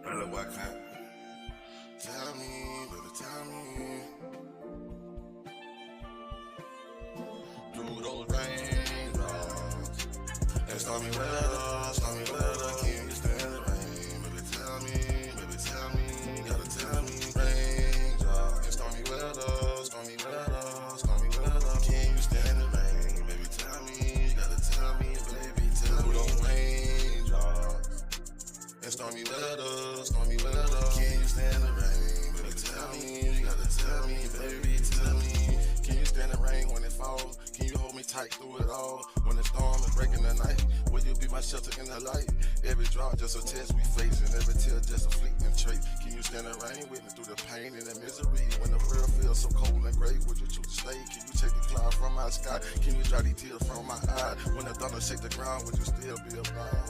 Hello, what kount? Tell me, baby, tell me. Through those raindrops and stormy weather, can you stand the rain? Baby, tell me, gotta tell me. Raindrops and stormy weather, can you stand the rain? Baby, tell me, gotta tell me, baby, tell me. Through those raindrops and stormy weather, can you stand the rain? Baby, tell me, you gotta tell me, baby, tell me. Can you stand the rain when it falls? Can you hold me tight through it all? When the storm is breaking the night, will you be my shelter in the light? Every drop just a test we facing, every tear just a fleeting trait. Can you stand the rain with me through the pain and the misery? When the world feels so cold and gray, would you choose to stay? Can you take the cloud from my sky? Can you dry these tears from my eyes? When the thunder shake the ground, would you still be alive?